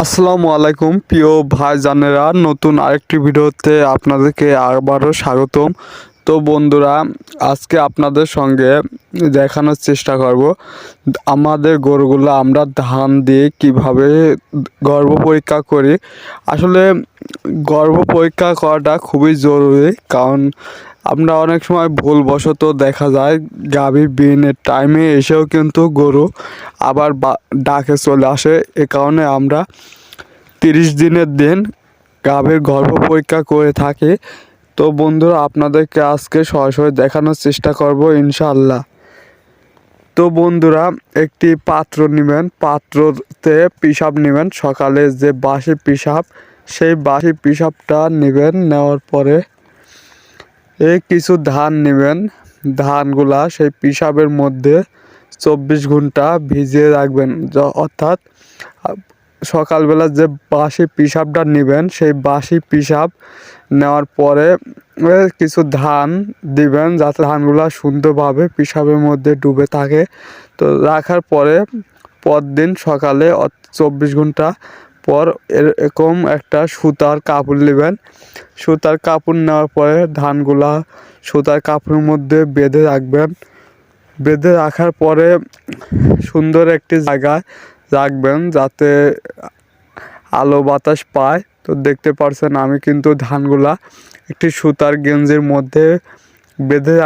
আসসালামু আলাইকুম প্রিয় ভাইজানেরা, নতুন আরেকটি ভিডিওতে আপনাদেরকে আবারও স্বাগতম। তো বন্ধুরা, আজকে আপনাদের সঙ্গে দেখানোর চেষ্টা করব আমাদের গরুগুলো আমরা ধান দিয়ে কিভাবে গর্ভ পরীক্ষা করি। আসলে গর্ভ পরীক্ষা করাটা খুবই জরুরি, কারণ আমরা অনেক সময় ভুলবশত দেখা যায় গাভী বিনের টাইমে এসেও কিন্তু গরু আবার ডাকে চলে আসে। এ কারণে আমরা 30 দিনের দিন গাভীর গর্ভ পরীক্ষা করে থাকি। তো বন্ধুরা, আপনাদেরকে আজকে সরাসরি দেখানোর চেষ্টা করব ইনশাআল্লাহ। তো বন্ধুরা, একটি পাত্র নেবেন, পাত্রতে পিশাব নেবেন, সকালে যে বাসি পিশাব সেই বাসি পিশাবটা নেবেন। নেওয়ার পরে কিছু ধান নেবেন, ধানগুলা সেই পিশাবের মধ্যে 24 ঘন্টা ভিজিয়ে রাখবেন। অর্থাৎ সকালবেলা যে বাসি পিশাবটা নেবেন সেই বাসি পিশাব নেওয়ার পরে কিছু ধান দিবেন, যাতে ধানগুলা সুন্দরভাবে পিশাবের মধ্যে ডুবে থাকে। তো রাখার পরে পরদিন সকালে 24 ঘন্টা পর এরকম একটা সুতার কাপড় নেবেন। সুতার কাপড় নেওয়ার পরে ধানগুলা সুতার কাপড়ের মধ্যে বেঁধে রাখবেন। বেঁধে রাখার পরে সুন্দর একটি জায়গায় রাখবেন, যাতে আলো বাতাস পায়। তো দেখতে পারছেন আমি কিন্তু ধানগুলা একটি সুতার গেঞ্জির মধ্যে বেঁধে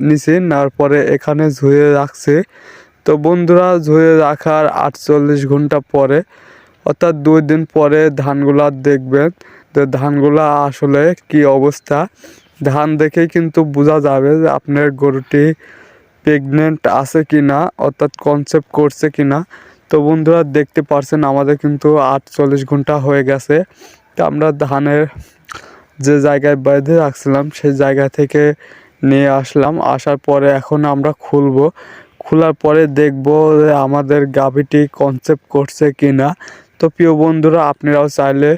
নিছি, নেওয়ার পরে এখানে ঝুয়ে রাখছি। তো বন্ধুরা, ঝুয়ে রাখার 48 ঘন্টা পরে অর্থাৎ 2 দিন পরে ধানগুলা দেখবেন যে ধানগুলা আসলে কি অবস্থা। ধান দেখেই কিন্তু বোঝা যাবে যে আপনার গরুটি প্রেগনেন্ট আছে কি না, অর্থাৎ কনসেপ্ট করছে কি না। তো বন্ধুরা, দেখতে পারছেন আমাদের কিন্তু 48 ঘন্টা হয়ে গেছে। তো আমরা ধানের যে জায়গায় বেঁধে রাখছিলাম সেই জায়গা থেকে নিয়ে আসলাম। আসার পরে এখন আমরা খুলবো। খোলার পরে দেখব যে আমাদের গাভীটি কনসেপ্ট করছে কি না। তো প্রিয় বন্ধুরা, আপনারাও চাইলে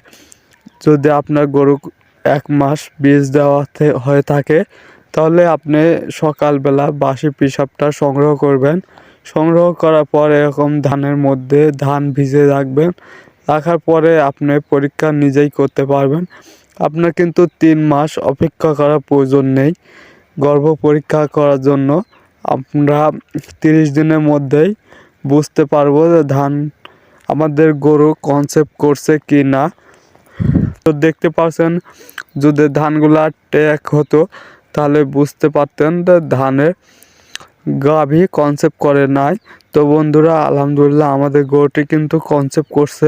যদি আপনার গরু 1 মাস বীজ দেওয়াতে হয়ে থাকে, তাহলে আপনি সকালবেলা বাসি পিশাবটা সংগ্রহ করবেন। সংগ্রহ করার পর এরকম ধানের মধ্যে ধান ভিজে রাখবেন। রাখার পরে আপনি পরীক্ষা নিজেই করতে পারবেন। আপনার কিন্তু 3 মাস অপেক্ষা করার প্রয়োজন নেই গর্ভ পরীক্ষা করার জন্য। আমরা 30 দিনের মধ্যেই বুঝতে পারবো যে আমাদের গরু কনসেপ্ট করছে কি না। তো দেখতে পাচ্ছেন, যদি ধানগুলা ট্যাক হতো তাহলে বুঝতে পারতেন যে ধানের গাভী কনসেপ্ট করে নাই। তো বন্ধুরা, আলহামদুলিল্লাহ আমাদের গরুটি কিন্তু কনসেপ্ট করছে।